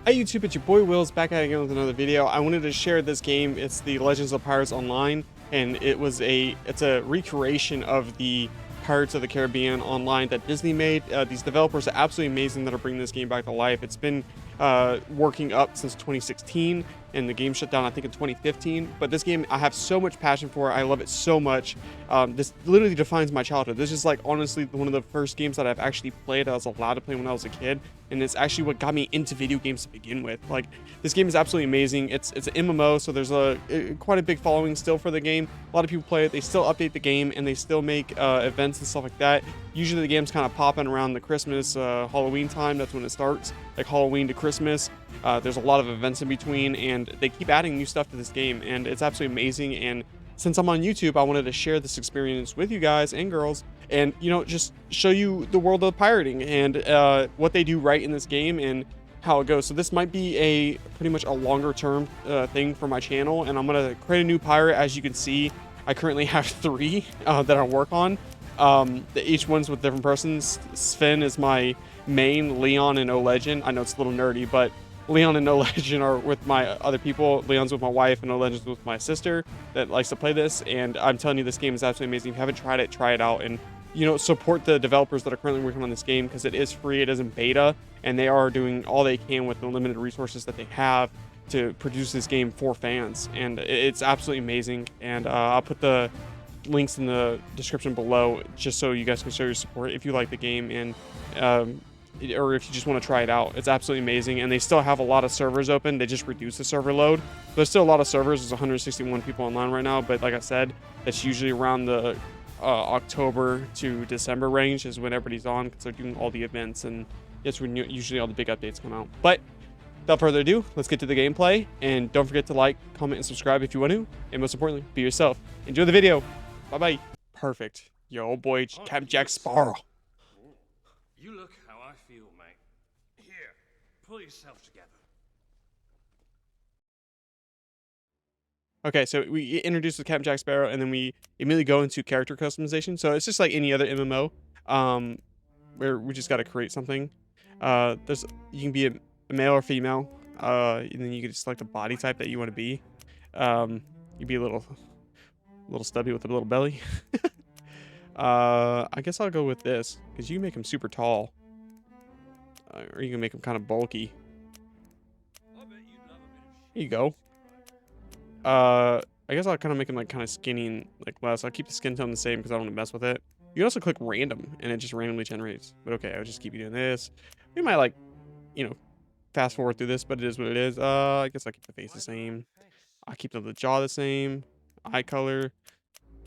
Hey YouTube, it's your boy Wills back at it again with another video. I wanted to share this game. It's the Legends of Pirates Online, and it's a recreation of the Pirates of the Caribbean Online that Disney made. These developers are absolutely amazing that are bringing this game back to life. It's been working up since 2016, and the game shut down I think in 2015. But this game I have so much passion for. I love it so much. This literally defines my childhood. This is like honestly one of the first games that I've actually played. I was allowed to play when I was a kid, and it's actually what got me into video games to begin with. Like, this game is absolutely amazing. It's an MMO, so there's quite a big following still for the game. A lot of people play it. They still update the game, and they still make events and stuff like that. Usually the game's kind of popping around the Christmas, Halloween time. That's when it starts, like Halloween to Christmas. There's a lot of events in between, and they keep adding new stuff to this game, and it's absolutely amazing. And since I'm on YouTube, I wanted to share this experience with you guys and girls, and just show you the world of pirating and what they do right in this game and how it goes. So this might be a pretty much a longer term thing for my channel, and I'm gonna create a new pirate. As you can see, I currently have 3 that I work on. Each one's with different persons. Sven is my main. Leon and O-Legend, I know it's a little nerdy, but Leon and O-Legend are with my other people. Leon's with my wife, and O-Legend's with my sister that likes to play this. And I'm telling you, this game is absolutely amazing. If you haven't tried it, try it out, and support the developers that are currently working on this game, because it is free. It is in beta, and they are doing all they can with the limited resources that they have to produce this game for fans, and it's absolutely amazing. And I'll put the links in the description below just so you guys can show your support if you like the game, and or if you just want to try it out. It's absolutely amazing, and they still have a lot of servers open. They just reduced the server load. There's still a lot of servers. There's 161 people online right now, but like I said, it's usually around the October to December range is when everybody's on, because they're doing all the events, and it's when usually all the big updates come out. But without further ado, let's get to the gameplay, and don't forget to like, comment, and subscribe if you want to, and most importantly, be yourself. Enjoy the video. Bye bye. Perfect. Yo, boy, Captain Jack Sparrow. You look how I feel, mate. Here, pull yourself together. Okay, so we introduce the Captain Jack Sparrow, and then we immediately go into character customization. So it's just like any other MMO, where we just got to create something. You can be a male or female, and then you can just select the body type that you want to be. You'd be a little stubby with a little belly. I guess I'll go with this, because you can make him super tall, or you can make him kind of bulky. Here you go. I guess I'll kind of make him like kind of skinny and like less. I'll keep the skin tone the same because I don't want to mess with it. You can also click random, and it just randomly generates. But okay, I'll just keep you doing this. We might like, fast forward through this, but it is what it is. I guess I'll keep the face the same. I'll keep the jaw the same. Eye color.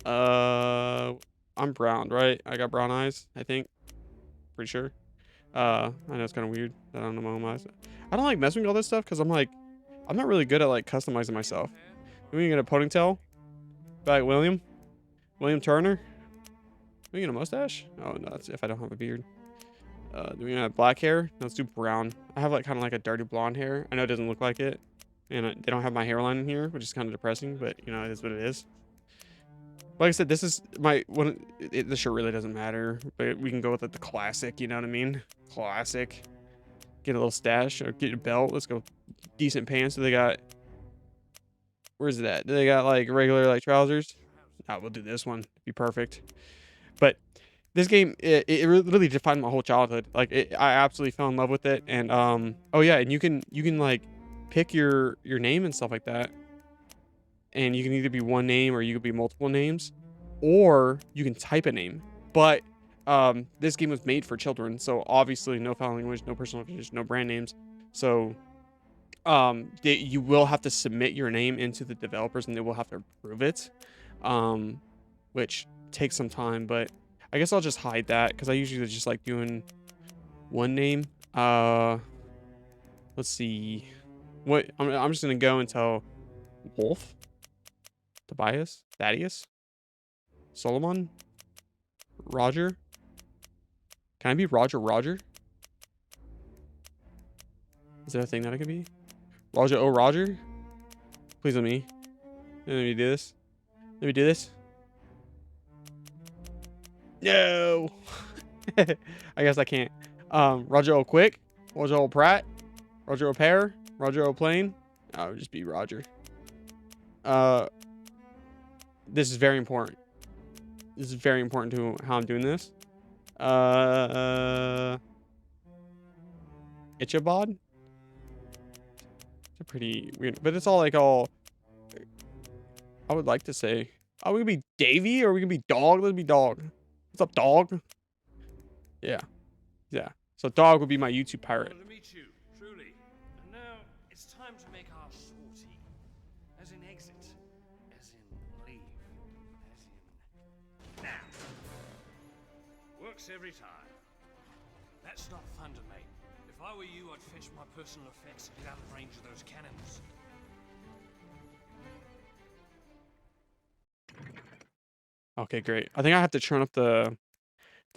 I'm brown, right? I got brown eyes, I think. Pretty sure. I know it's kind of weird that I don't know my own eyes. I don't like messing with all this stuff because I'm not really good at like customizing myself. We can get a ponytail. Like William Turner. We get a mustache? Oh no, that's if I don't have a beard. Do we have black hair? No, let's do brown. I have like kind of like a dirty blonde hair. I know it doesn't look like it, and they don't have my hairline in here, which is kind of depressing, but it is what it is. Like I said, this is my one. The shirt really doesn't matter, but we can go with like the classic. You know what I mean? Classic. Get a little stash or get a belt. Let's go. Decent pants. So they got. Where's it at? Do they got like regular like trousers? No, we'll do this one. Be perfect. But this game, it really defined my whole childhood. Like I absolutely fell in love with it. And oh yeah, and you can like pick your name and stuff like that. And you can either be one name, or you could be multiple names, or you can type a name. But this game was made for children, so obviously no foul language, no personal information, no brand names. So you will have to submit your name into the developers, and they will have to approve it, which takes some time. But I guess I'll just hide that, because I usually just like doing one name. Let's see, what I'm just gonna go and tell Wolf, Tobias, Thaddeus, Solomon, Roger. Can I be Roger? Is that a thing that I can be? Roger, oh Roger? Please let me. Let me do this. Let me do this. No. I guess I can't. Roger O Quick, Roger O Pratt, Roger O'Pear? Roger O'Plane? Oh, it would just be Roger. Uh, this is very important. This is very important to how I'm doing this. Ichabod? It's a pretty weird, but it's all like all. I would like to say, are we gonna be Davy or are we gonna be Dog? Let's be Dog. What's up, Dog? Yeah, yeah. So Dog would be my YouTube pirate. Honor to meet you, truly. And now it's time to make our sortie. As in exit. As in leave. As in now. Works every time. That's not thunder, mate. If I were you, I'd fetch my personal effects and get out of range of those cannons. Okay, great. I think I have to turn up the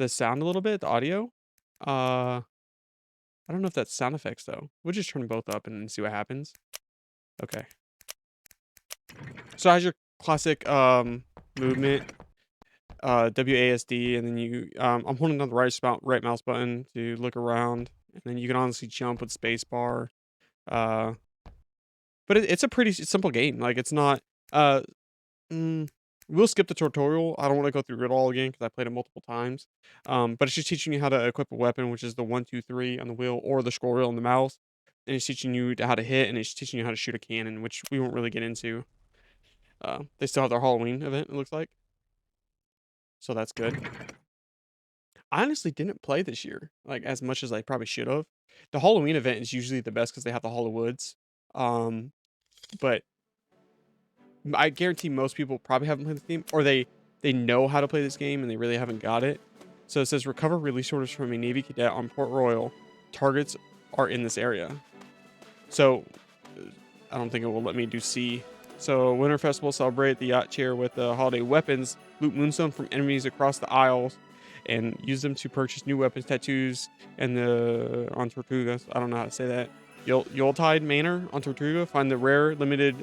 sound a little bit, the audio. I don't know if that's sound effects though. We'll just turn both up and see what happens. Okay. So as your classic movement, WASD, and then you I'm holding down the right mouse button to look around, and then you can honestly jump with spacebar. But it's a pretty simple game. Like it's not we'll skip the tutorial. I don't want to go through it all again because I played it multiple times. But it's just teaching you how to equip a weapon, which is the 1, 2, 3 on the wheel or the scroll wheel on the mouse. And it's teaching you how to hit, and it's teaching you how to shoot a cannon, which we won't really get into. They still have their Halloween event, it looks like. So that's good. I honestly didn't play this year, like, as much as I probably should have. The Halloween event is usually the best because they have the Hall of Woods. But I guarantee most people probably haven't played this game, or they know how to play this game and they really haven't got it. So it says recover release orders from a Navy cadet on Port Royal. Targets are in this area. So I don't think it will let me do C. So Winter Festival, celebrate the yacht chair with the holiday weapons. Loot moonstone from enemies across the aisles and use them to purchase new weapons, tattoos, and on Tortugas. I don't know how to say that. Yuletide Manor on Tortuga. Find the rare limited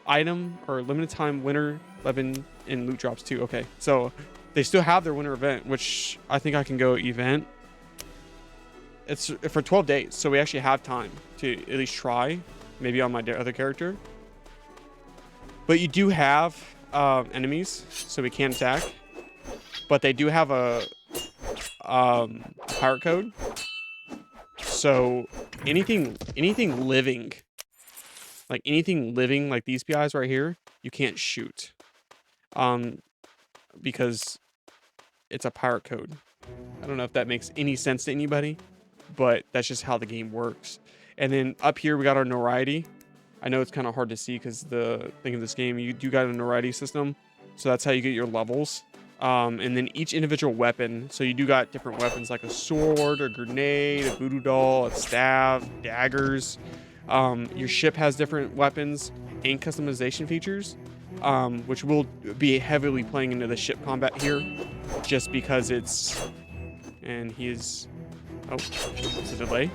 item or limited time winter weapon in loot drops too. Okay, so they still have their winter event, which I think I can go event. It's for 12 days, so we actually have time to at least try, maybe on my other character. But you do have enemies, so we can attack. But they do have a pirate code. So anything living, like these guys right here, you can't shoot. Because it's a pirate code. I don't know if that makes any sense to anybody, but that's just how the game works. And then up here we got our notoriety. I know it's kind of hard to see because the thing of this game, you do got a notoriety system, so that's how you get your levels. And then each individual weapon, so you do got different weapons like a sword, a grenade, a voodoo doll, a staff, daggers. Your ship has different weapons and customization features, which will be heavily playing into the ship combat here, just because it's, and he is, oh, it's a delay.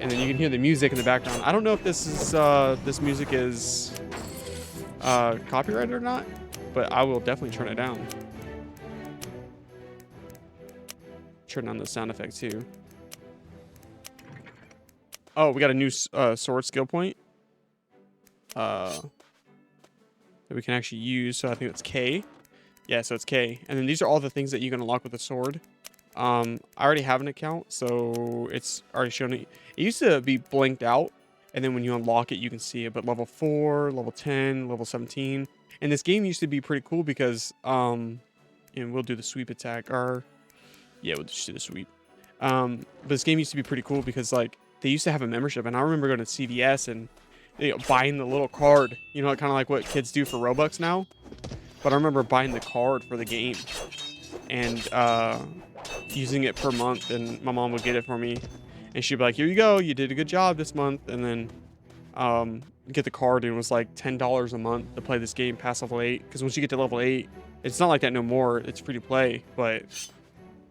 And then you can hear the music in the background. I don't know if this is this music is copyrighted or not, but I will definitely turn it down. Turn on the sound effect too. Oh, we got a new sword skill point that we can actually use. So I think it's K. Yeah, so it's K. And then these are all the things that you can unlock with a sword. I already have an account, so it's already shown it. It used to be blanked out, and then when you unlock it, you can see it. But level 4, level 10, level 17, and this game used to be pretty cool because, and we'll do the sweep attack. Or, yeah, we'll just do the sweep. But this game used to be pretty cool because like they used to have a membership, and I remember going to CVS and buying the little card. You know, kind of like what kids do for Robux now. But I remember buying the card for the game, and using it per month, and my mom would get it for me, and she'd be like, here you go, you did a good job this month. And then get the card, and it was like $10 a month to play this game past level 8, because once you get to level 8, it's not like that no more, it's free to play. But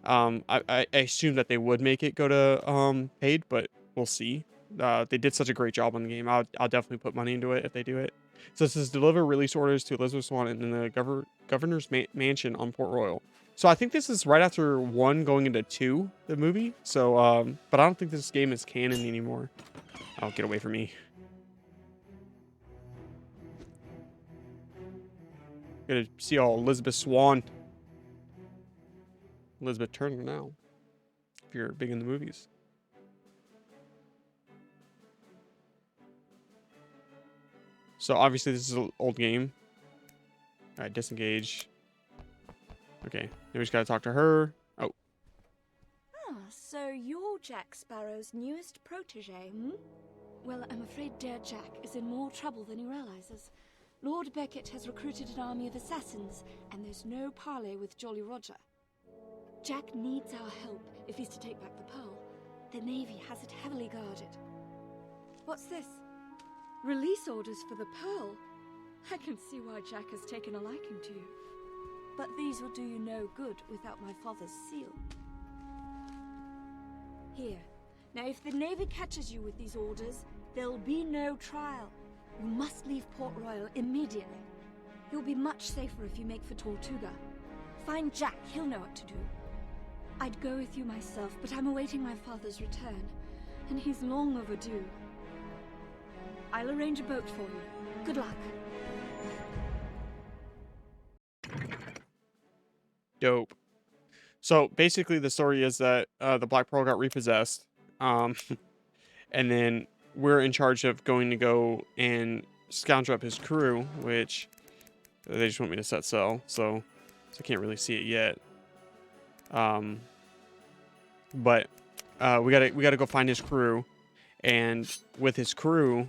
I assume that they would make it go to paid, but we'll see. They did such a great job on the game. I'll definitely put money into it if they do it. So it says deliver release orders to Elizabeth Swan in the governor's mansion on Port Royal. So I think this is right after 1 going into 2, the movie. So, but I don't think this game is canon anymore. Oh, get away from me. Gonna see all Elizabeth Swan. Elizabeth Turner now. If you're big in the movies. So obviously this is an old game. Alright, disengage. Okay, then we just gotta talk to her. Oh. Ah, so you're Jack Sparrow's newest protege, hmm? Well, I'm afraid dear Jack is in more trouble than he realizes. Lord Beckett has recruited an army of assassins, and there's no parley with Jolly Roger. Jack needs our help if he's to take back the Pearl. The Navy has it heavily guarded. What's this? Release orders for the Pearl? I can see why Jack has taken a liking to you. But these will do you no good without my father's seal. Here. Now, if the Navy catches you with these orders, there'll be no trial. You must leave Port Royal immediately. You'll be much safer if you make for Tortuga. Find Jack, he'll know what to do. I'd go with you myself, but I'm awaiting my father's return, and he's long overdue. I'll arrange a boat for you. Good luck. Dope. So basically the story is that the Black Pearl got repossessed. And then we're in charge of going to go and scourge up his crew, which they just want me to set sail, so I can't really see it yet. But we gotta go find his crew, and with his crew,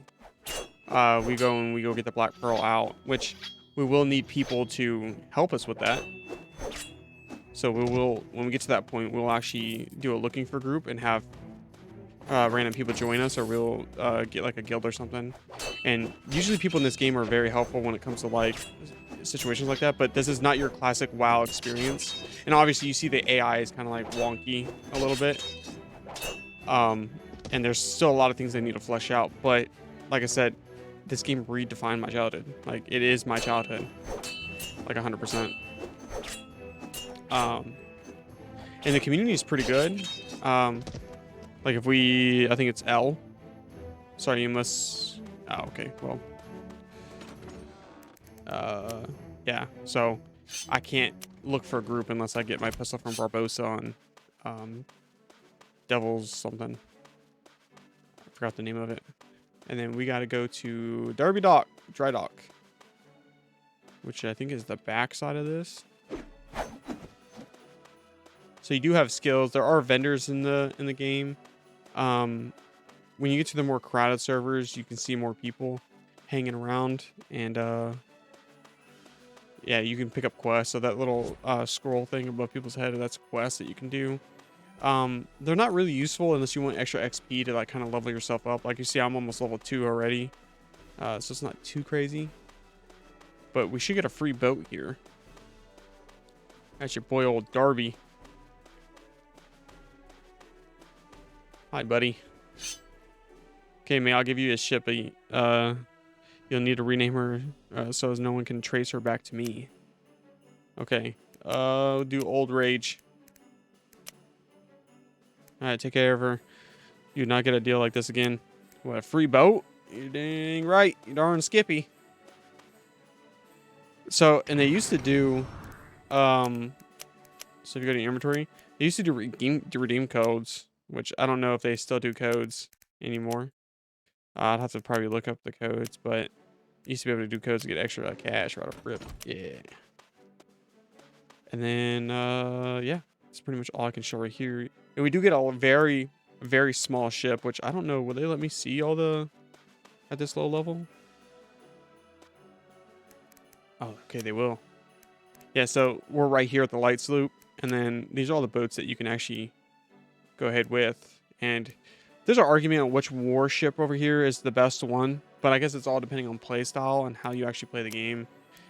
we go get the Black Pearl out, which we will need people to help us with that. So we will, when we get to that point, we'll actually do a looking for group and have random people join us, or we'll get like a guild or something. And usually people in this game are very helpful when it comes to like situations like that, but this is not your classic WoW experience. And obviously you see the AI is kind of like wonky a little bit. And there's still a lot of things they need to flesh out, but like I said, this game redefined my childhood. Like, it is my childhood, like 100%. And the community is pretty good. Like if we, I think it's L. Sorry, you must, oh, okay, well. Yeah, so I can't look for a group unless I get my pistol from Barbosa on, Devil's something. I forgot the name of it. And then we gotta go to Derby Dock, Dry Dock. Which I think is the back side of this. So you do have skills. There are vendors in the game. When you get to the more crowded servers, you can see more people hanging around, and yeah, you can pick up quests. So that little scroll thing above people's head, that's quests that you can do. They're not really useful unless you want extra XP to like kind of level yourself up. Like you see, I'm almost level 2 already, so it's not too crazy. But we should get a free boat here. That's your boy old Darby. Hi, buddy. Okay, man, I'll give you a ship, but you'll need to rename her so as no one can trace her back to me. Okay, do Old Rage. Alright, take care of her. You do not get a deal like this again. What, a free boat? You dang right, you darn skippy. So, and they used to do, so if you go to your inventory, they used to do redeem codes, which I don't know if they still do codes anymore. I'd have to probably look up the codes, but you used to be able to do codes to get extra cash right off rip. Yeah. And then, yeah, that's pretty much all I can show right here. And we do get a very, very small ship, which I don't know. Will they let me see all the, at this low level? Oh, okay, they will. Yeah, so we're right here at the light sloop, and then these are all the boats that you can actually go ahead with. And there's an argument on which warship over here is the best one, but I guess it's all depending on play style and how you actually play the game.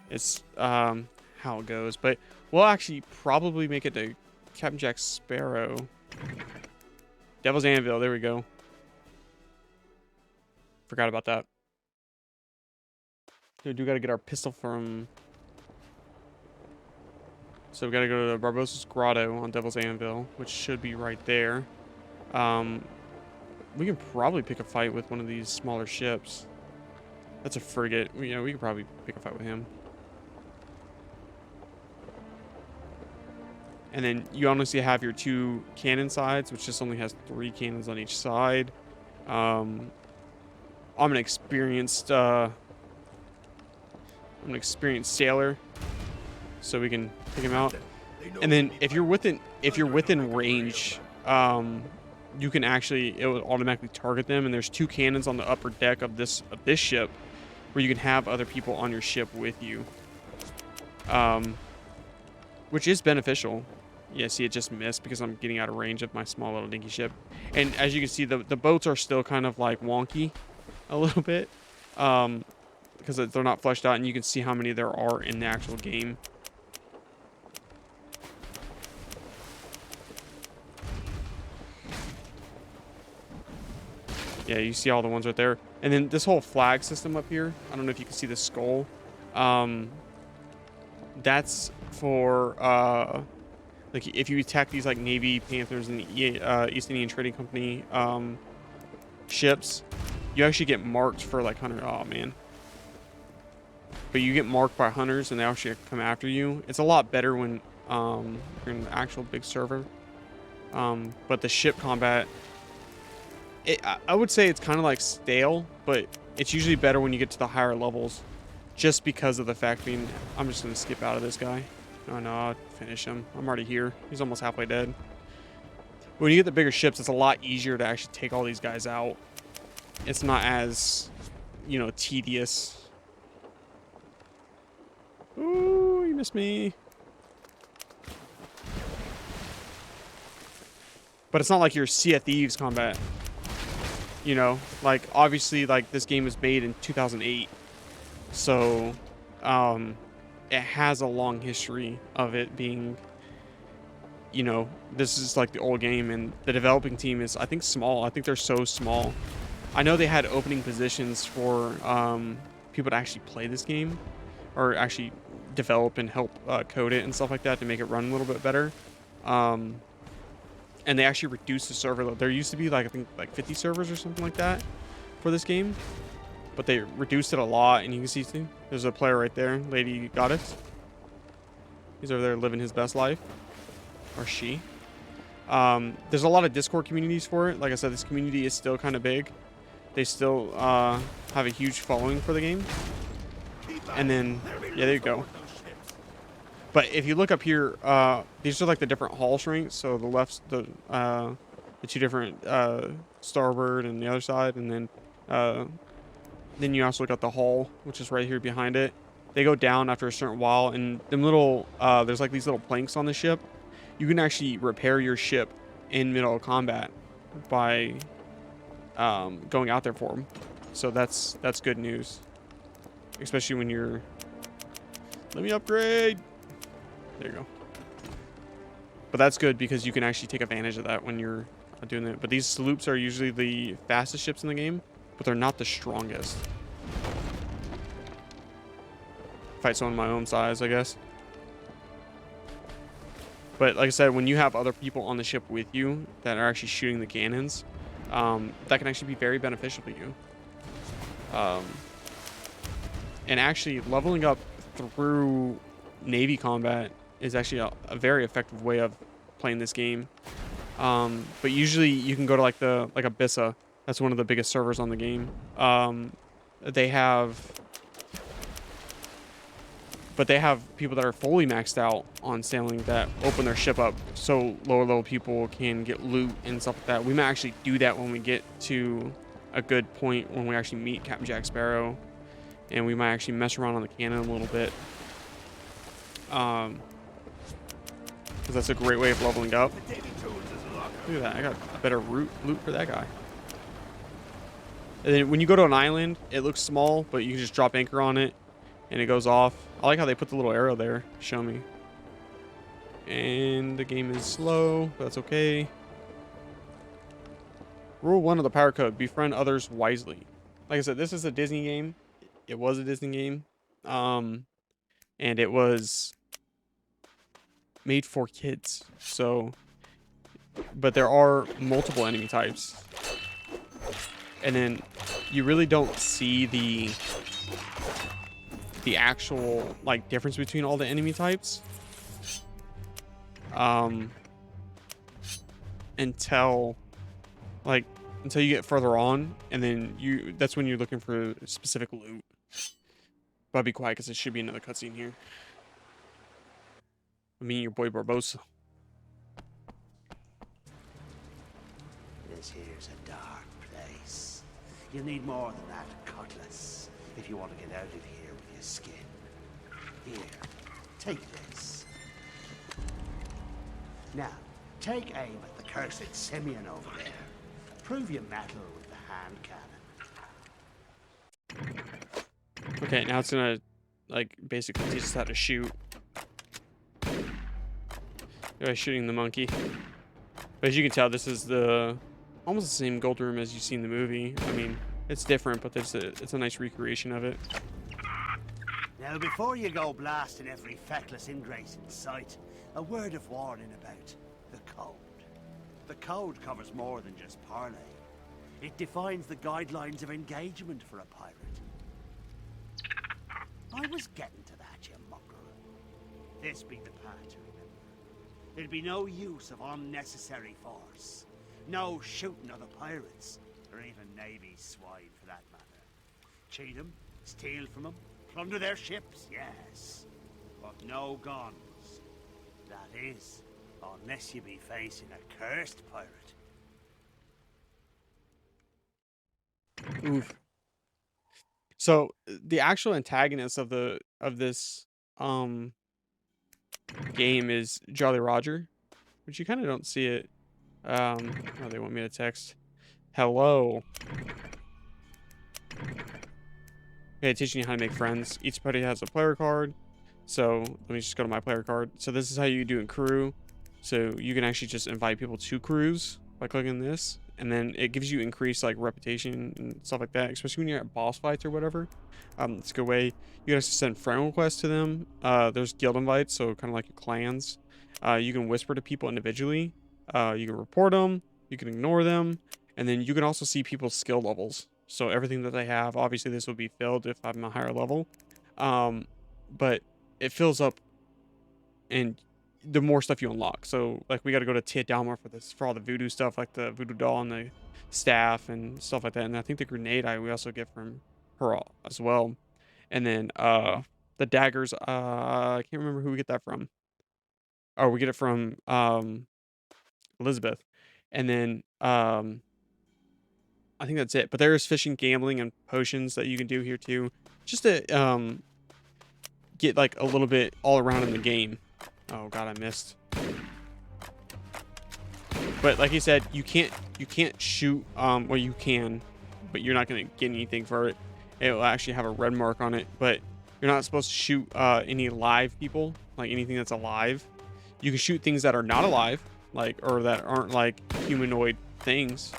It's how it goes. But we'll actually probably make it to Captain Jack Sparrow. Devil's Anvil, there we go. Forgot about that. We do got to get our pistol from So we gotta go to the Barbossa's Grotto on Devil's Anvil, which should be right there. We can probably pick a fight with one of these smaller ships. That's a frigate. You know, we could probably pick a fight with him. And then you honestly have your 2 cannon sides, which just only has 3 cannons on each side. I'm an experienced sailor, so we can pick him out. And then if you're within range, you can actually, it will automatically target them. And there's 2 cannons on the upper deck of this ship, where you can have other people on your ship with you, which is beneficial. Yeah, see, it just missed because I'm getting out of range of my small little dinky ship. And as you can see, the boats are still kind of like wonky a little bit, because they're not fleshed out, and you can see how many there are in the actual game. Yeah, you see all the ones right there. And then this whole flag system up here, I don't know if you can see the skull. That's for like if you attack these like Navy Panthers and the East Indian Trading Company ships, you actually get marked for like hunter. Oh man. But you get marked by hunters and they actually come after you. It's a lot better when you're in an actual big server. But the ship combat, I would say it's kind of like stale, but it's usually better when you get to the higher levels, just because of the fact being, I'm just going to skip out of this guy. Oh no, I'll finish him. I'm already here. He's almost halfway dead. When you get the bigger ships, it's a lot easier to actually take all these guys out. It's not as, you know, tedious. Ooh, you missed me. But it's not like your Sea of Thieves combat. You know, like obviously, like this game was made in 2008, so it has a long history of it being, you know, this is like the old game, and the developing team is, I think, small. I think they're so small. I know they had opening positions for people to actually play this game, or actually develop and help code it and stuff like that to make it run a little bit better. And they actually reduced the server load. There used to be like, I think, like 50 servers or something like that for this game, but they reduced it a lot. And you can see, there's a player right there, Lady Goddess. He's over there living his best life, or she. There's a lot of Discord communities for it. Like I said, this community is still kind of big. They still have a huge following for the game. And then, yeah, there you go. But if you look up here, these are like the different hull shrinks. So the left's the 2 different starboard and the other side, and then you also look at the hull, which is right here behind it. They go down after a certain while, and them little there's like these little planks on the ship. You can actually repair your ship in middle of combat by going out there for them. So that's good news, especially when you're. Let me upgrade. There you go. But that's good because you can actually take advantage of that when you're doing it. But these sloops are usually the fastest ships in the game, but they're not the strongest. Fight someone my own size, I guess. But like I said, when you have other people on the ship with you that are actually shooting the cannons, that can actually be very beneficial to you. And actually leveling up through Navy combat is actually a very effective way of playing this game. But usually you can go to like Abyssa. That's one of the biggest servers on the game. They have people that are fully maxed out on sailing that open their ship up so lower level people can get loot and stuff like that. We might actually do that when we get to a good point, when we actually meet Captain Jack Sparrow, and we might actually mess around on the cannon a little bit. Because that's a great way of leveling up. Look at that, I got a better loot for that guy. And then when you go to an island, it looks small, but you can just drop anchor on it and it goes off. I like how they put the little arrow there. Show me. And the game is slow, but that's okay. Rule 1 of the Power Code: befriend others wisely. Like I said, this is a Disney game. It was a Disney game. And it was made for kids. So, but there are multiple enemy types. And then you really don't see the actual like difference between all the enemy types until like until you get further on, and then that's when you're looking for specific loot. But be quiet because there should be another cutscene here. Me and your boy Barbosa. This here's a dark place. You'll need more than that cutlass if you want to get out of here with your skin. Here, take this. Now, take aim at the cursed Simeon over there. Prove your mettle with the hand cannon. Okay, now it's gonna like basically teach us how to shoot. By shooting the monkey. But as you can tell, this is almost the same gold room as you see in the movie. I mean, it's different, but it's a nice recreation of it. Now, before you go blasting every feckless ingrate in sight, a word of warning about the code. The code covers more than just parley. It defines the guidelines of engagement for a pirate. I was getting to that, you mongrel. This be the path to remember. There'd be no use of unnecessary force. No shooting other pirates, or even Navy swine for that matter. Cheat them, steal from them, plunder their ships, yes. But no guns. That is, unless you be facing a cursed pirate. Oof. So the actual antagonist of this game is Jolly Roger, which you kind of don't see it. Oh, they want me to text. Hello. Okay, teaching you how to make friends. Each party has a player card. So let me just go to my player card. So this is how you do in crew. So you can actually just invite people to crews by clicking this, and then it gives you increased like reputation and stuff like that, especially when you're at boss fights or whatever. It's a good way. You can actually send friend requests to them. There's guild invites, so kind of like your clans. You can whisper to people individually. You can report them. You can ignore them, and then you can also see people's skill levels. So everything that they have, obviously this will be filled if I'm a higher level, but it fills up, and the more stuff you unlock. So like we got to go to Tia Dalmar for all the voodoo stuff, like the voodoo doll and the staff and stuff like that. And I think the grenade we also get from her as well. And then the daggers, I can't remember who we get that from. Oh, we get it from Elizabeth. And then I think that's it. But there's fishing, gambling, and potions that you can do here too, just to get like a little bit all around in the game. Oh god, I missed. But like he said, you can't shoot. Well, you can, but you're not gonna get anything for it. It will actually have a red mark on it, but you're not supposed to shoot any live people, like anything that's alive. You can shoot things that are not alive, like, or that aren't like humanoid things,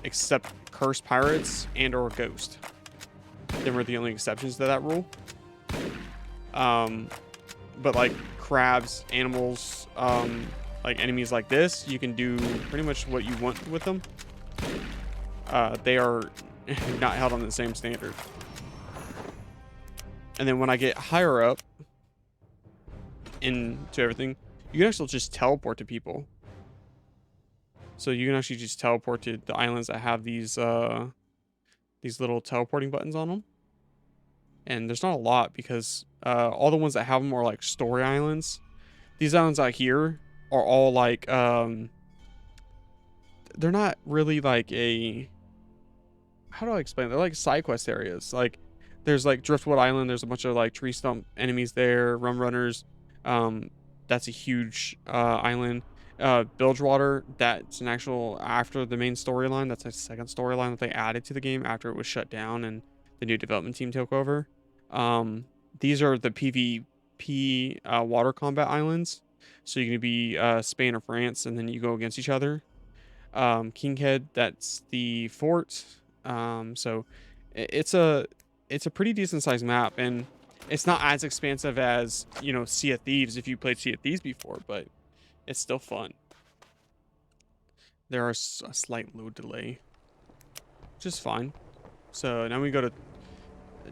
except cursed pirates and or ghost. They were the only exceptions to that rule. But like crabs, animals, like enemies like this, you can do pretty much what you want with them. They are not held on the same standard. And then when I get higher up into everything, you can actually just teleport to people. So you can actually just teleport to the islands that have these little teleporting buttons on them. And there's not a lot because all the ones that have them are like story islands. These islands out here are all like they're not really like how do I explain it? They're like side quest areas. Like there's like Driftwood Island, there's a bunch of like tree stump enemies there, rum runners. That's a huge island. Bilgewater, that's an actual after the main storyline. That's a second storyline that they added to the game after it was shut down and the new development team took over. These are the PvP water combat islands. So you can be Spain or France, and then you go against each other. Kinghead, that's the fort. So it's a pretty decent sized map, and It's not as expansive as, you know, Sea of Thieves if you played Sea of Thieves before, but it's still fun. There is a slight load delay, which is fine. So now we go to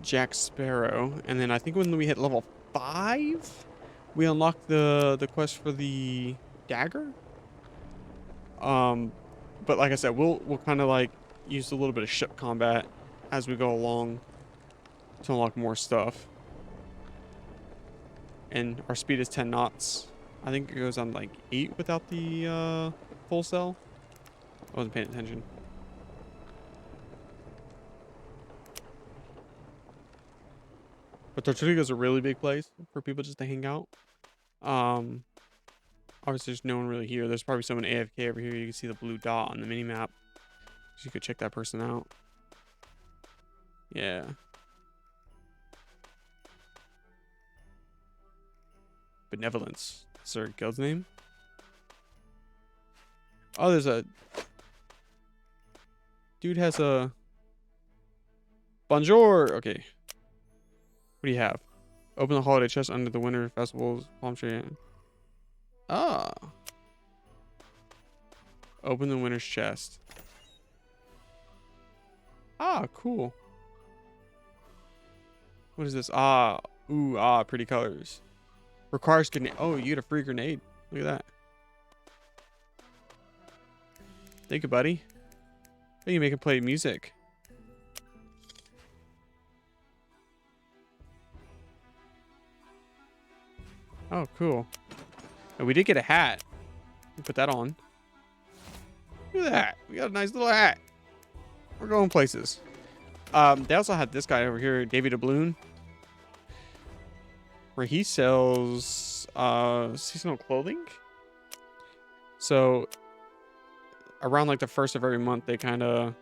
Jack Sparrow, and then I think when we hit level 5, we unlock the quest for the dagger. But like I said, we'll kind of like use a little bit of ship combat as we go along to unlock more stuff. And our speed is 10 knots. I think it goes on like 8 without the full sail. I wasn't paying attention. But Tortuga is a really big place for people just to hang out. Obviously there's no one really here. There's probably someone AFK over here. You can see the blue dot on the mini map, so you could check that person out. Yeah. Benevolence. Is their guild's name? Oh, there's a dude has a bonjour. Okay. What do you have? Open the holiday chest under the winter festivals palm tree. Ah. Open the winter's chest. Ah, cool. What is this? Ah, ooh, ah, pretty colors. Requires grenade. Oh, you get a free grenade. Look at that. Thank you, buddy. Oh, you make him play music. Oh, cool. And we did get a hat. We put that on. Look at that. We got a nice little hat. We're going places. They also had this guy over here, Davy Doubloon, where he sells seasonal clothing. So around like the first of every month, they kind of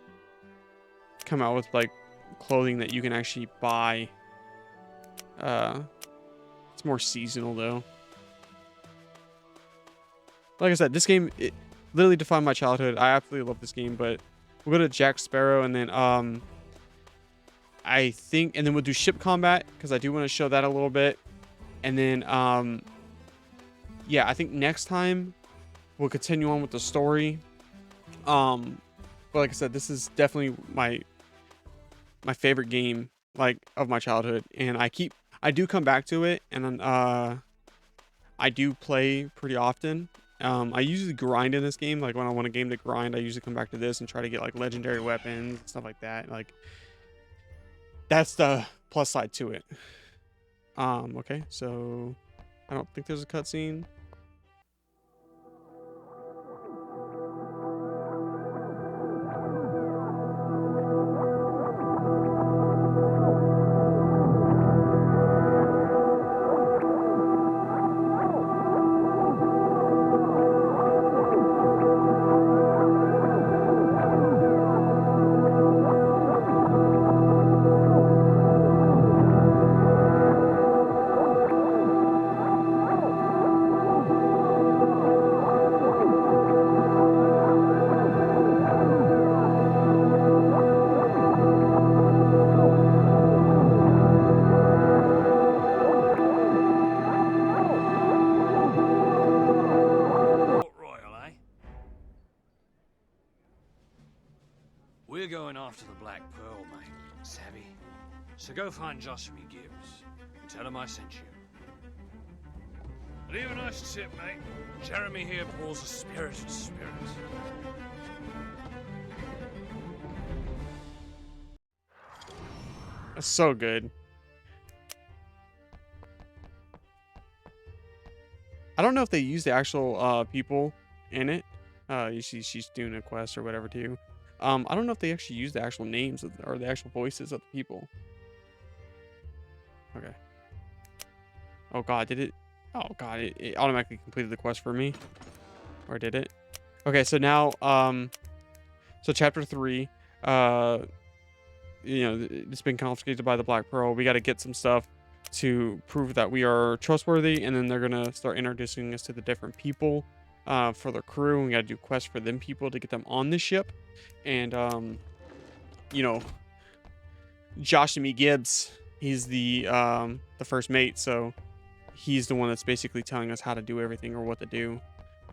come out with like clothing that you can actually buy. It's more seasonal though. Like I said, this game, it literally defined my childhood. I absolutely love this game. But we'll go to Jack Sparrow, and then I think, and then we'll do ship combat because I do want to show that a little bit. And then yeah, I think next time we'll continue on with the story. But like I said, this is definitely my favorite game, like, of my childhood, and I do come back to it, and then I do play pretty often. I usually grind in this game. Like when I want a game to grind, I usually come back to this and try to get like legendary weapons and stuff like that. Like that's the plus side to it. Okay, so I don't think there's a cutscene. Port Royal, eh? We're going after the Black Pearl, mate. Savvy? So go find Joshua Gibbs and tell him I sent you. Leave a nice tip, mate. Jeremy here pulls a spirited spirit. That's so good. I don't know if they use the actual people in it. She's doing a quest or whatever too. I don't know if they actually use the actual names or the actual voices of the people. Okay. Oh god, did it? Oh god, it automatically completed the quest for me. Or did it? Okay, so now so chapter 3, you know, it's been confiscated by the Black Pearl. We got to get some stuff to prove that we are trustworthy, and then they're gonna start introducing us to the different people for the crew, and we got to do quests for them people to get them on the ship. And you know, Josh and me Gibbs, He's the first mate, so he's the one that's basically telling us how to do everything or what to do,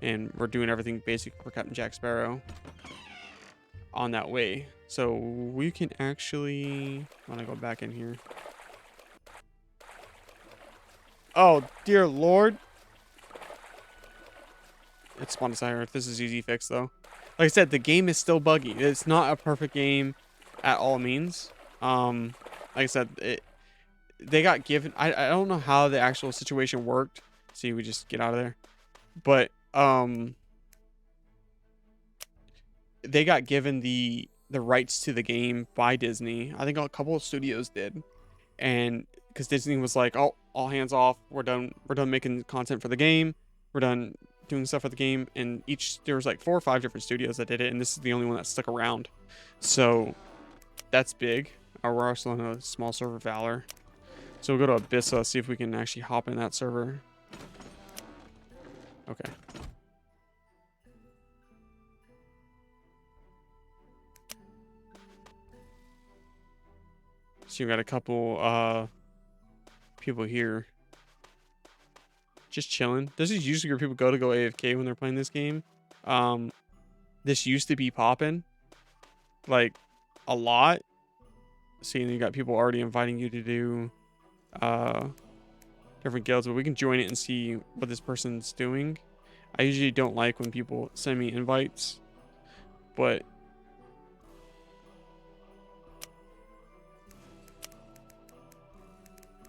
and we're doing everything basic for Captain Jack Sparrow on that way. So we can actually, I want to go back in here. Oh dear Lord! It spawned us higher. This is easy fix though. Like I said, the game is still buggy. It's not a perfect game at all means. Like I said, they got given. I don't know how the actual situation worked. See, we just get out of there. But they got given the rights to the game by Disney. I think a couple of studios did, and because Disney was like, "Oh, all hands off. We're done. We're done making content for the game. We're done doing stuff for the game." And there was like 4 or 5 different studios that did it, and this is the only one that stuck around. So that's big. We're also on a small server, Valor. So we'll go to Abyssa, see if we can actually hop in that server. Okay. So you got a couple people here. Just chilling. This is usually where people go AFK when they're playing this game. This used to be popping like a lot. See, and you got people already inviting you to do different guilds, but we can join it and see what this person's doing. I usually don't like when people send me invites, but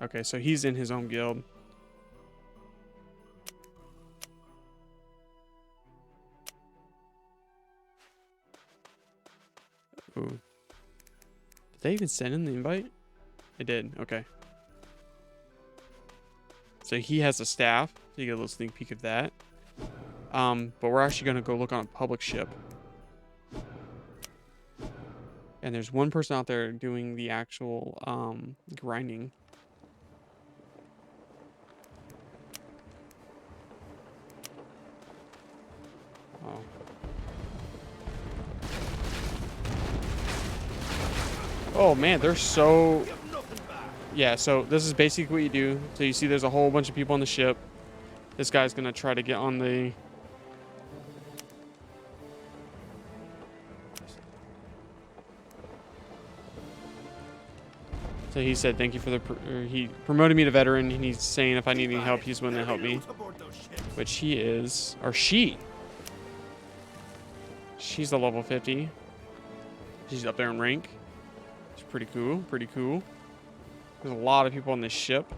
okay, so he's in his own guild. Ooh. Did they even send in the invite? They did. Okay. So he has a staff. So you get a little sneak peek of that. But we're actually going to go look on a public ship. And there's one person out there doing the actual grinding. Oh. Oh man, they're so... Yeah, so this is basically what you do. So you see there's a whole bunch of people on the ship. This guy's going to try to get on the... So he said, thank you for the... he promoted me to veteran, and he's saying if I need any help, he's willing to help me. Which he is... Or she. She's a level 50. She's up there in rank. It's pretty cool. Pretty cool. There's a lot of people on this ship.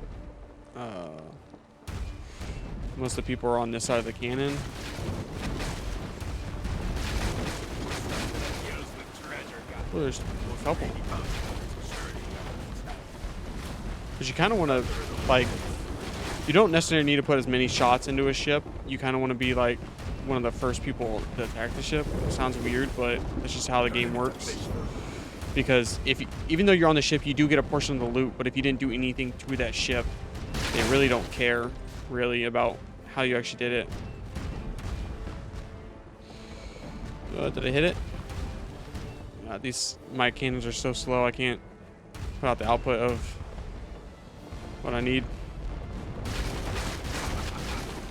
Most of the people are on this side of the cannon. Oh, there's a couple. Because you kind of want to, like, you don't necessarily need to put as many shots into a ship. You kind of want to be, like, one of the first people to attack the ship. It sounds weird, but that's just how the game works. Because even though you're on the ship, you do get a portion of the loot, but if you didn't do anything to that ship, they really don't care, really, about how you actually did it. Did I hit it? My cannons are so slow, I can't put out the output of what I need.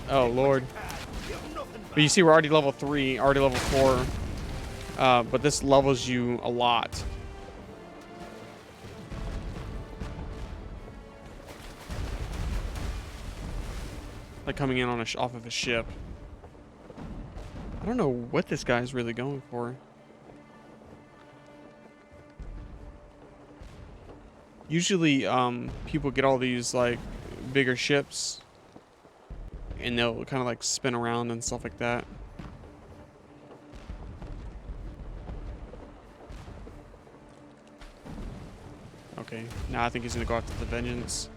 Oh, Lord. But you see, we're already level 3, already level 4. But this levels you a lot. Like coming in on off of a ship. I don't know what this guy's really going for. Usually, people get all these like bigger ships, and they'll kind of like spin around and stuff like that. Okay, now I think he's gonna go after the vengeance.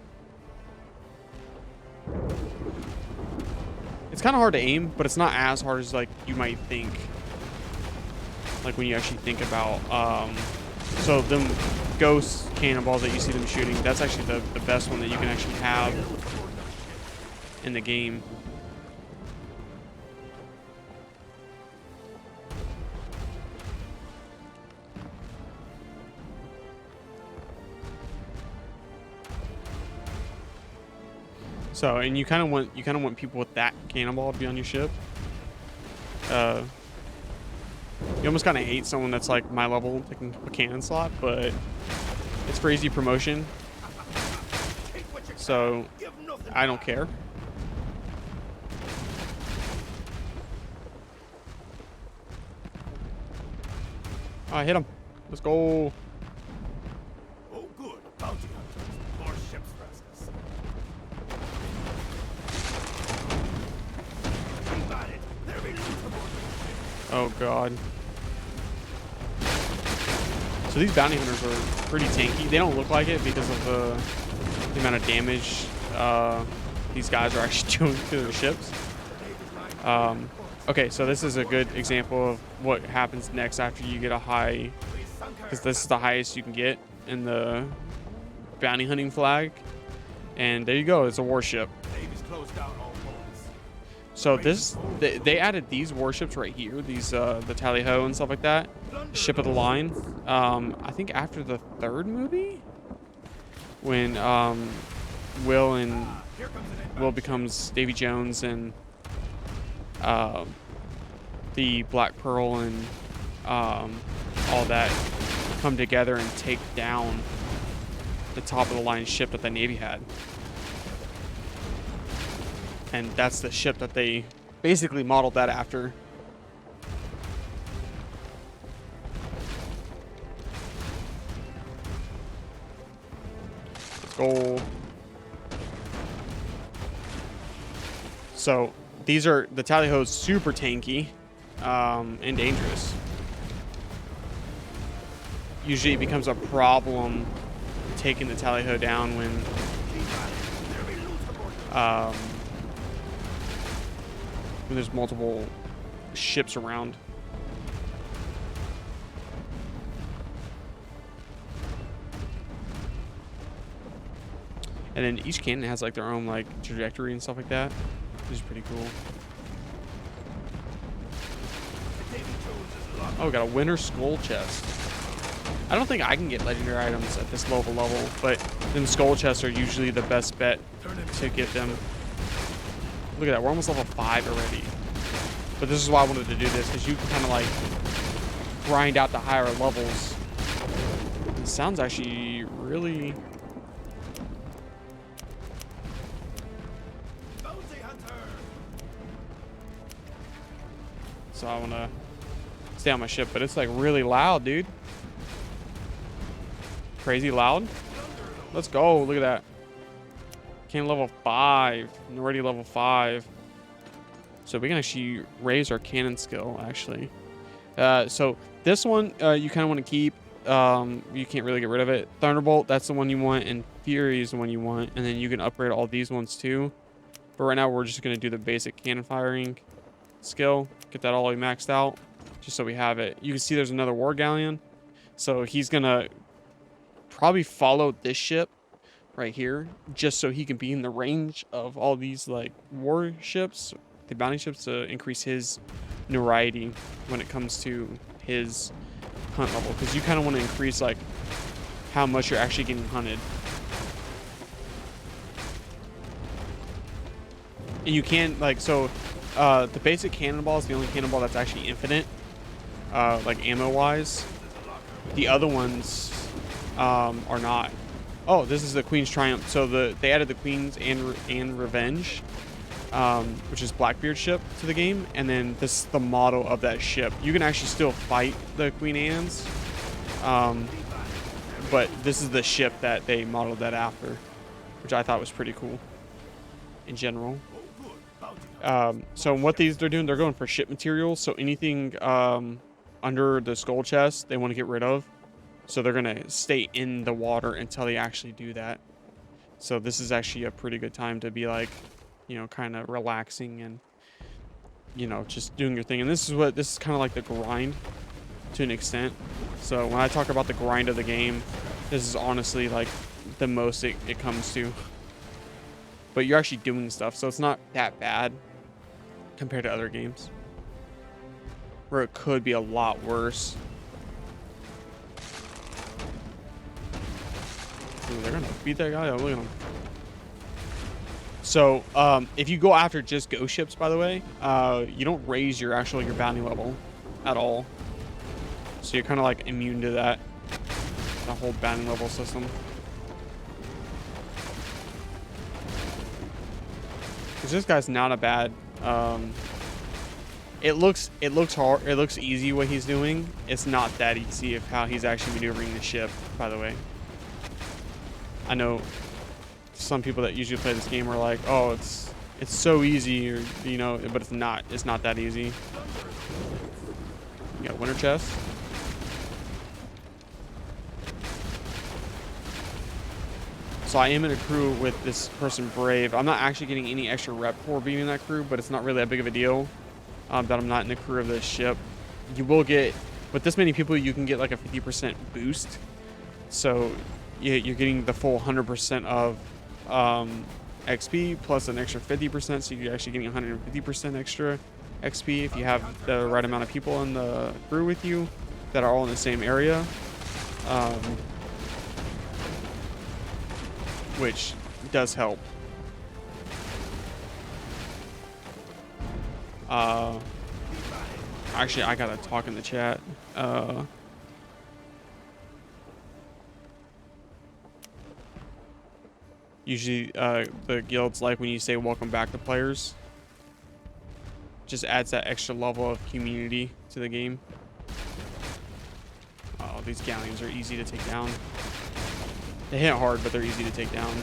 It's kind of hard to aim, but it's not as hard as like you might think. Like when you actually think about, so them ghost cannonballs that you see them shooting, that's actually the best one that you can actually have in the game. So, and you kind of want people with that cannonball to be on your ship. You almost kind of hate someone that's like my level taking a cannon slot, but it's for easy promotion. So I don't care. Oh, I hit him. Let's go. Oh, good. Bounty hunters. More ships for us. Keep at it. There be loot aboard. Oh god. So these bounty hunters are pretty tanky. They don't look like it because of the amount of damage these guys are actually doing to their ships. Okay, so this is a good example of what happens next after you get a high, because this is the highest you can get in the bounty hunting flag. And there you go, it's a warship. Navy's closed down all ports. So this, they added these warships right here, these the Tally-Ho and stuff like that, ship of the line. I think after the third movie, when Will becomes Davy Jones and the Black Pearl and all that come together and take down the top of the line ship that the Navy had. And that's the ship that they basically modeled that after. Let's go. So these are the Tally-Ho's super tanky and dangerous. Usually it becomes a problem taking the Tally-Ho down when there's multiple ships around. And then each cannon has like their own like trajectory and stuff like that, which is pretty cool. Oh, we got a winter skull chest. I don't think I can get legendary items at this level, but then skull chests are usually the best bet to get them. Look at that, we're almost level 5 already. But this is why I wanted to do this, because you can kind of like grind out the higher levels. It sounds actually really... So I want to stay on my ship, but it's like really loud, dude. Crazy loud. Let's go. Look at that. Cannon level 5. I'm already level 5. So we can actually raise our cannon skill, actually. So this one, you kind of want to keep. You can't really get rid of it. Thunderbolt, that's the one you want, and Fury is the one you want. And then you can upgrade all these ones too. But right now, we're just going to do the basic cannon firing skill. Get that all the way maxed out, just so we have it. You can see there's another war galleon. So he's going to probably follow this ship right here, just so he can be in the range of all these like warships, the bounty ships, to increase his notoriety when it comes to his hunt level, because you kind of want to increase like how much you're actually getting hunted. And you can like, so the basic cannonball is the only cannonball that's actually infinite, like ammo wise. The other ones are not. Oh, this is the Queen's Triumph. So they added the Queen's and Revenge, which is Blackbeard's ship, to the game. And then this is the model of that ship. You can actually still fight the Queen Anne's, but this is the ship that they modeled that after, which I thought was pretty cool in general. So what they're doing, they're going for ship materials. So anything under the skull chest, they want to get rid of. So they're going to stay in the water until they actually do that. So this is actually a pretty good time to be like, you know, kind of relaxing and, you know, just doing your thing. And this is kind of like the grind to an extent. So when I talk about the grind of the game, this is honestly like the most it comes to. But you're actually doing stuff, so it's not that bad compared to other games, where it could be a lot worse. Ooh, they're gonna beat that guy up. Look at him. So if you go after just ghost ships, by the way, you don't raise your bounty level at all. So you're kind of like immune to that, the whole bounty level system. Because this guy's not a bad. It looks hard. It looks easy what he's doing. It's not that easy of how he's actually maneuvering the ship, by the way. I know some people that usually play this game are like, oh, it's so easy, or you know, but it's not. It's not that easy. You got winter chest. So I am in a crew with this person Brave. I'm not actually getting any extra rep for being in that crew, but it's not really that big of a deal that I'm not in the crew of this ship. You will get, with this many people, you can get like a 50% boost. So you're getting the full 100% of XP plus an extra 50%. So you're actually getting 150% extra XP if you have the right amount of people in the crew with you that are all in the same area. Which does help. Actually, I gotta talk in the chat. Usually, the guilds like when you say welcome back to players. Just adds that extra level of community to the game. Oh, these galleons are easy to take down. They hit hard, but they're easy to take down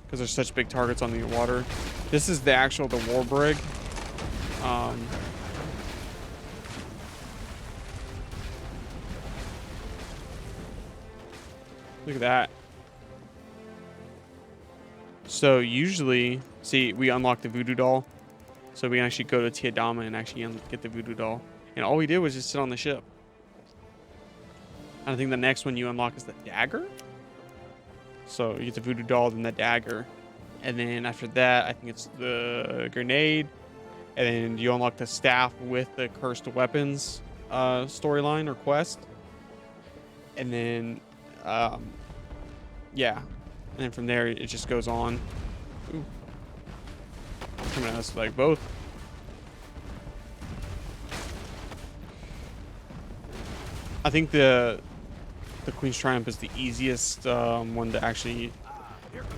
because they're such big targets on the water. This is the war brig. Look at that. So usually, see, we unlock the voodoo doll. So we can actually go to Tiadama and actually get the voodoo doll. And all we did was just sit on the ship. I think the next one you unlock is the dagger. So you get the voodoo doll, then the dagger. And then after that, I think it's the grenade. And then you unlock the staff with the cursed weapons storyline or quest. And then, yeah. And then from there, it just goes on. Ooh. Coming at us like both. I think the Queen's Triumph is the easiest one to actually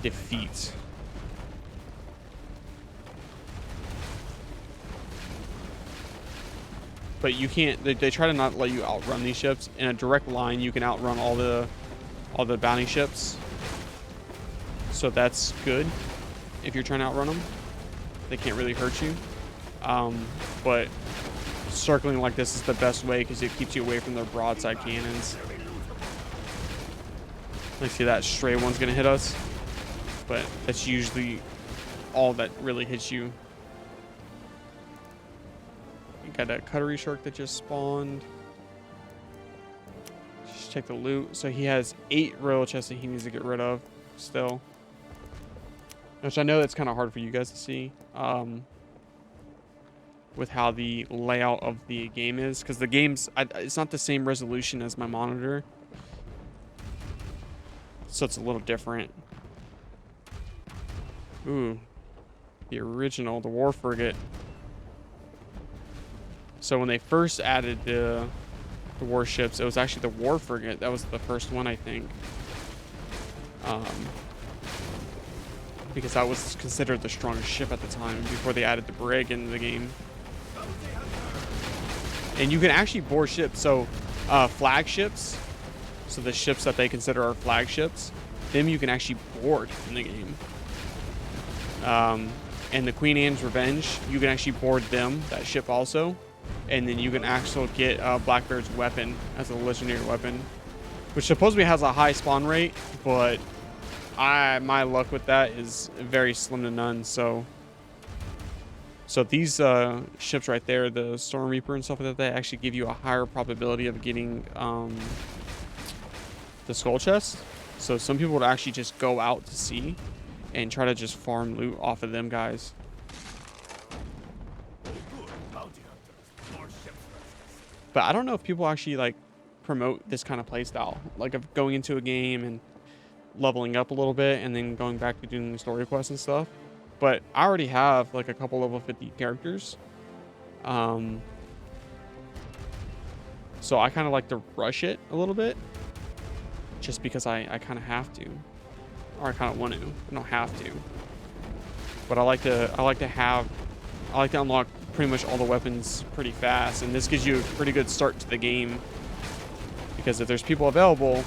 defeat. But you can't. They try to not let you outrun these ships. In a direct line, you can outrun all the bounty ships. So that's good if you're trying to outrun them. They can't really hurt you. But circling like this is the best way because it keeps you away from their broadside cannons. Let's see, that stray one's gonna hit us, but that's usually all that really hits you. You got a cuttery shark that just spawned. Just check the loot. So he has 8 royal chests that he needs to get rid of still. Which I know that's kind of hard for you guys to see. With how the layout of the game is. Because the game's, it's not the same resolution as my monitor. So it's a little different. Ooh. The original, the war frigate. So when they first added the warships, it was actually the war frigate. That was the first one, I think. Because that was considered the strongest ship at the time before they added the brig into the game. And you can actually board ships. So flagships, so the ships that they consider are flagships, them you can actually board in the game. And the Queen Anne's Revenge, you can actually board them, that ship also. And then you can actually get Blackbeard's weapon as a legendary weapon, which supposedly has a high spawn rate, but my luck with that is very slim to none. So these ships right there, the Storm Reaper and stuff like that, they actually give you a higher probability of getting the skull chest. So some people would actually just go out to sea and try to just farm loot off of them guys. But I don't know if people actually like promote this kind of play style, like of going into a game and leveling up a little bit and then going back to doing the story quests and stuff. But I already have like a couple level 50 characters. So I kind of like to rush it a little bit just because I kind of have to, or I kind of want to. I don't have to, but I like to unlock pretty much all the weapons pretty fast, and this gives you a pretty good start to the game because if there's people available,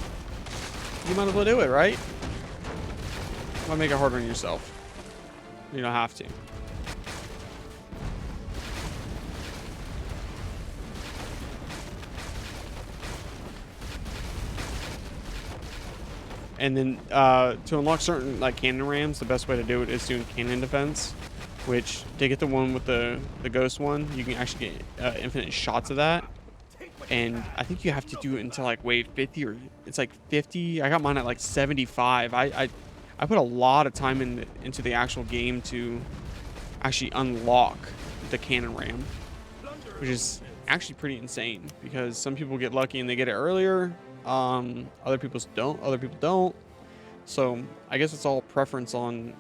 you might as well do it, right? Why make it harder on yourself? You don't have to. And then to unlock certain like cannon rams, the best way to do it is doing cannon defense, which to get the one with the ghost one, you can actually get infinite shots of that. And I think you have to do it until like wave 50 or it's like 50. I got mine at like 75. I put a lot of time into the actual game to actually unlock the cannon ram, which is actually pretty insane because some people get lucky and they get it earlier. Other people don't. So I guess it's all preference on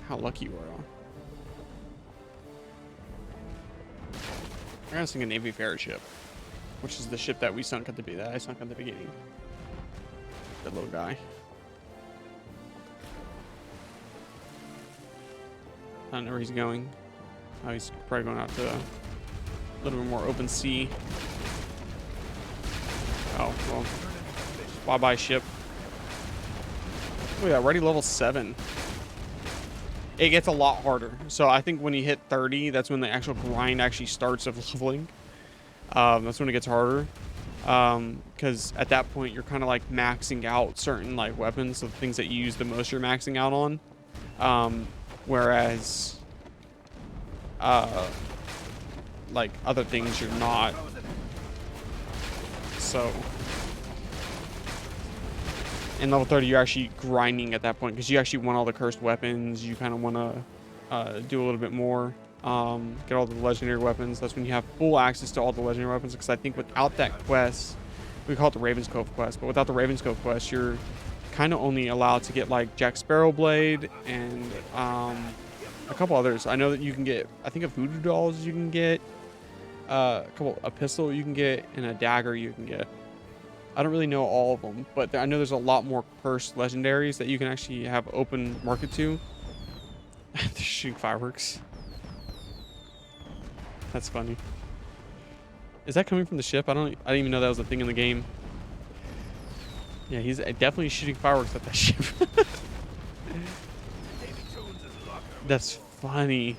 how lucky you are. I gotta sink a Navy ferret ship, which is the ship that I sunk at the beginning. That little guy. I don't know where he's going. Oh, he's probably going out to a little bit more open sea. Oh, well. Bye-bye, ship. Oh, yeah, already level 7. It gets a lot harder. So I think when you hit 30, that's when the actual grind actually starts of leveling. That's when it gets harder. Because at that point, you're kind of like maxing out certain like weapons. So the things that you use the most, you're maxing out on. Whereas, like other things, you're not. So in level 30, you're actually grinding at that point because you actually want all the cursed weapons. You kind of want to do a little bit more, get all the legendary weapons. That's when you have full access to all the legendary weapons. Because I think without that quest, we call it the Raven's Cove quest, but without the Raven's Cove quest, you're kind of only allowed to get like Jack Sparrow Blade and a couple others. I know that you can get, I think, a voodoo dolls you can get, a pistol you can get, and a dagger you can get. I don't really know all of them, but I know there's a lot more cursed legendaries that you can actually have open market to. They're shooting fireworks. That's funny. Is that coming from the ship? I didn't even know that was a thing in the game. Yeah, he's definitely shooting fireworks at that ship. That's funny.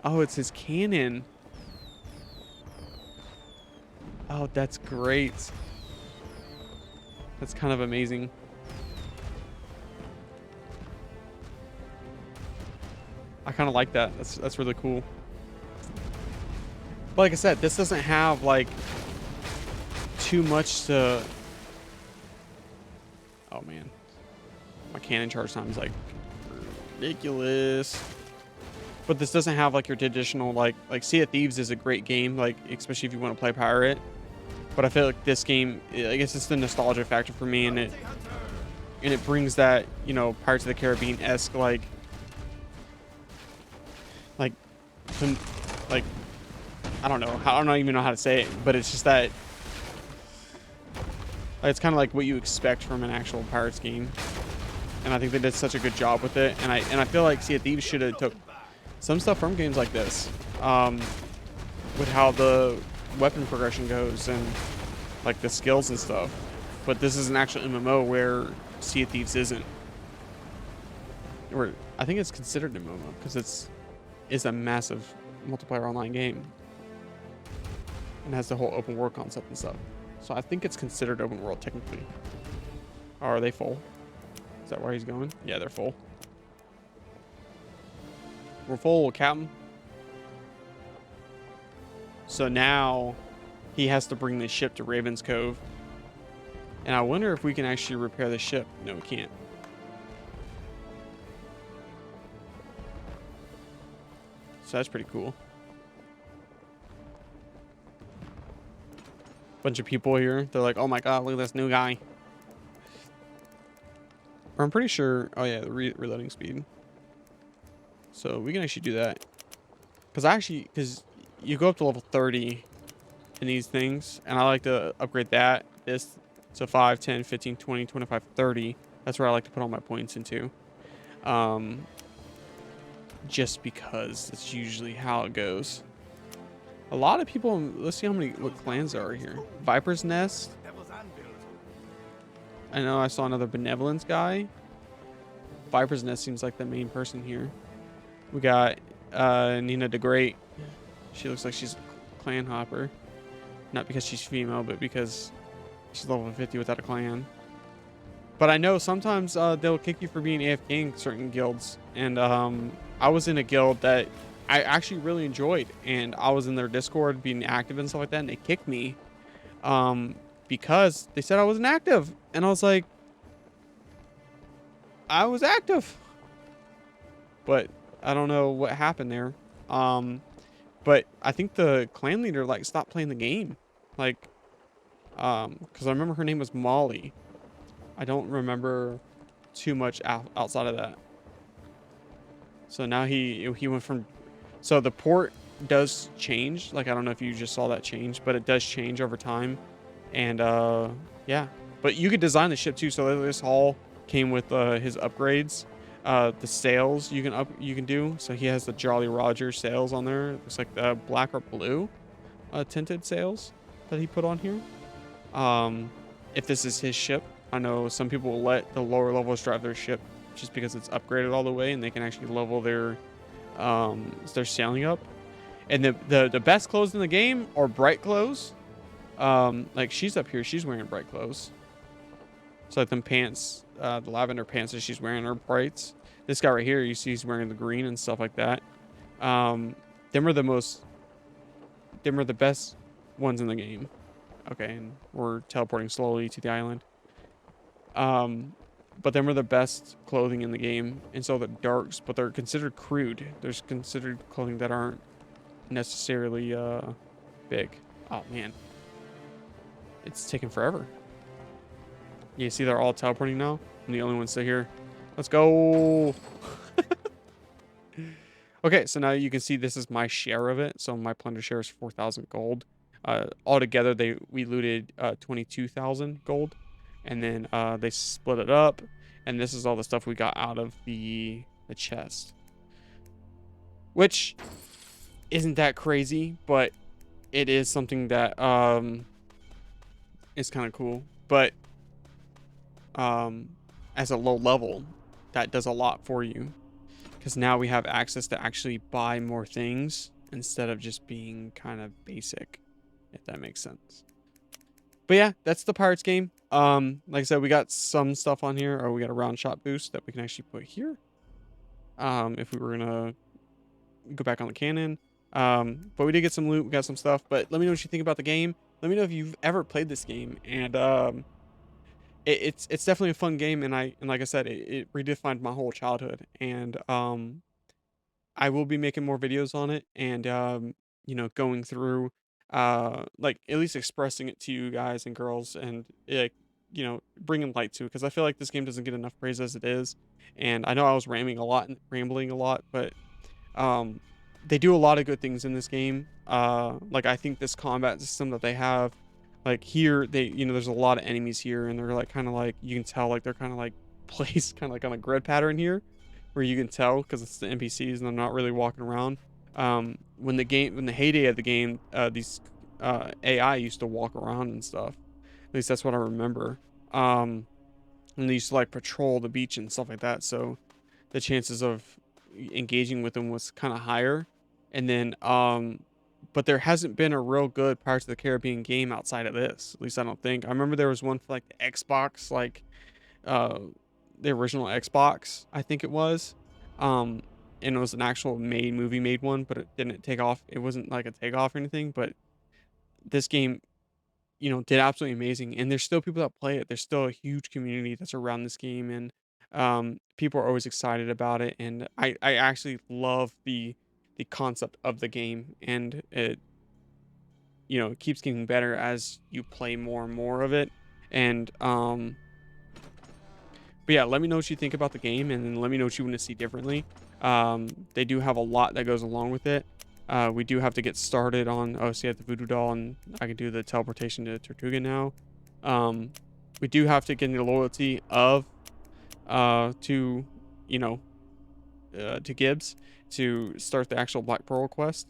Oh, it's his cannon. Oh, that's great. That's kind of amazing. I kind of like that. That's really cool. But like I said, this doesn't have like too much to. Oh man, my cannon charge time is like ridiculous. But this doesn't have like your traditional like Sea of Thieves is a great game, like especially if you want to play pirate. But I feel like this game, I guess it's the nostalgia factor for me, and it brings that, you know, Pirates of the Caribbean-esque like I don't know, I don't even know how to say it, but it's just that it's kind of like what you expect from an actual Pirates game, and I think they did such a good job with it, and I feel like Sea of Thieves should have took some stuff from games like this, with how the weapon progression goes and like the skills and stuff. But this is an actual MMO where Sea of Thieves isn't. Or I think it's considered an MMO because it's a massive multiplayer online game and has the whole open world concept and stuff. So I think it's considered open world technically. Oh, are they full? Is that where he's going? Yeah, they're full. We're full, Captain. So now he has to bring the ship to Raven's Cove. And I wonder if we can actually repair the ship. No, we can't. So that's pretty cool. Bunch of people here. They're like, oh my god, look at this new guy. Or I'm pretty sure. Oh yeah, the reloading speed. So we can actually do that. Because you go up to level 30 in these things, and I like to upgrade this to 5, 10, 15, 20, 25, 30. That's where I like to put all my points into. Just because it's usually how it goes. A lot of people, let's see what clans there are here. Viper's Nest. Devil's Anvil. I know I saw another Benevolence guy. Viper's Nest seems like the main person here. We got Nina the Great. She looks like she's a clan hopper. Not because she's female, but because she's level 50 without a clan. But I know sometimes they'll kick you for being AFK in certain guilds. And I was in a guild that I actually really enjoyed. And I was in their Discord being active and stuff like that. And they kicked me because they said I wasn't active. And I was like, I was active. But I don't know what happened there. But I think the clan leader like stopped playing the game. Like, because I remember her name was Molly. I don't remember too much outside of that. So now he went from, so the port does change. Like, I don't know if you just saw that change, but it does change over time. And yeah, but you could design the ship too. So this all came with his upgrades. The sails you can do. So he has the Jolly Roger sails on there. It looks like the black or blue tinted sails that he put on here. If this is his ship, I know some people will let the lower levels drive their ship just because it's upgraded all the way and they can actually level their sailing up. And the best clothes in the game are bright clothes. Like she's up here, she's wearing bright clothes. So like them pants, the lavender pants that she's wearing are brights. This guy right here, you see he's wearing the green and stuff like that. Them are the best ones in the game. Okay, and we're teleporting slowly to the island. But them are the best clothing in the game, and so the darks, but they're considered crude. There's considered clothing that aren't necessarily big. Oh man, it's taking forever. You see they're all teleporting now. I'm the only one still here. Let's go. Okay, so now you can see this is my share of it. So my plunder share is 4,000 gold. Altogether, we looted 22,000 gold, and then they split it up. And this is all the stuff we got out of the chest, which isn't that crazy, but it is something that is kind of cool. But as a low level, that does a lot for you. Because now we have access to actually buy more things instead of just being kind of basic, if that makes sense. But yeah, that's the Pirates game. Like I said, we got some stuff on here, or we got a round shot boost that we can actually put here. If we were gonna go back on the cannon. But we did get some loot, we got some stuff. But let me know what you think about the game. Let me know if you've ever played this game. And it's definitely a fun game, and like I said, it redefined my whole childhood. And I will be making more videos on it, and you know, going through like at least expressing it to you guys and girls, and like, you know, bringing light to it, because I feel like this game doesn't get enough praise as it is. And I know I was rambling a lot, but they do a lot of good things in this game. Like I think this combat system that they have, like here, you know, there's a lot of enemies here, and they're like kind of like, you can tell like they're kind of like placed kind of like on a grid pattern here, where you can tell because it's the NPCs and they're not really walking around. When the heyday of the game, these AI used to walk around and stuff. At least that's what I remember. And they used to like patrol the beach and stuff like that. So the chances of engaging with them was kind of higher. And then but there hasn't been a real good Pirates of the Caribbean game outside of this. At least I don't think. I remember there was one for like the Xbox, like the original Xbox, I think it was. And it was an actual movie made one, but it didn't take off. It wasn't like a takeoff or anything, but this game, you know, did absolutely amazing. And there's still people that play it. There's still a huge community that's around this game, and people are always excited about it. And I actually love the concept of the game, and it, you know, keeps getting better as you play more and more of it. And But yeah, let me know what you think about the game, and then let me know what you want to see differently. They do have a lot that goes along with it. We do have to get started on, oh, see, I have the voodoo doll, and I can do the teleportation to Tortuga now. We do have to get the loyalty of, to, you know, to Gibbs to start the actual Black Pearl quest.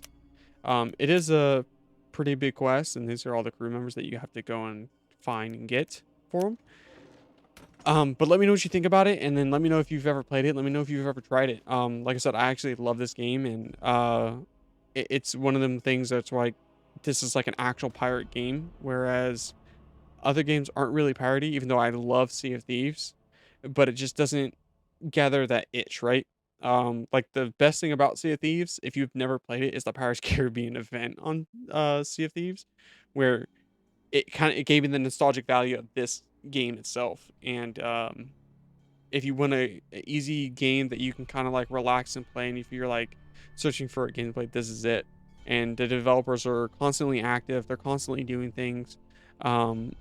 It is a pretty big quest, and these are all the crew members that you have to go and find and get for them. But let me know what you think about it, and then let me know if you've ever played it. Let me know if you've ever tried it. Like I said, I actually love this game, and it's one of them things that's like, this is like an actual pirate game, whereas other games aren't really piratey, even though I love Sea of Thieves, but it just doesn't gather that itch, right? Like the best thing about Sea of Thieves, if you've never played it, is the Pirates Caribbean event on Sea of Thieves, where it gave me the nostalgic value of this game itself. And if you want a easy game that you can kind of like relax and play, and if you're like searching for a gameplay, this is it. And the developers are constantly active, they're constantly doing things. um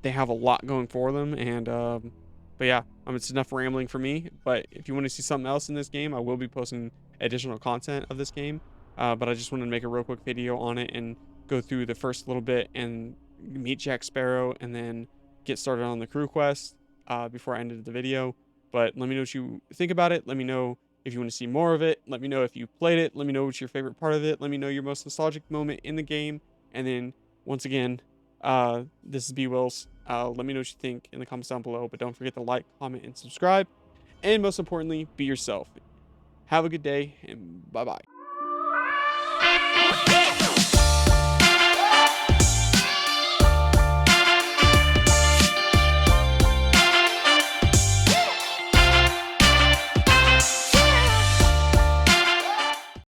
they have a lot going for them, and but yeah, it's enough rambling for me. But if you want to see something else in this game, I will be posting additional content of this game. But I just wanted to make a real quick video on it and go through the first little bit and meet Jack Sparrow, and then get started on the crew quest before I ended the video. But let me know what you think about it. Let me know if you want to see more of it. Let me know if you played it. Let me know what's your favorite part of it. Let me know your most nostalgic moment in the game. And then once again, this is B Wills. Let me know what you think in the comments down below. But don't forget to like, comment, and subscribe. And most importantly, be yourself. Have a good day, and bye bye.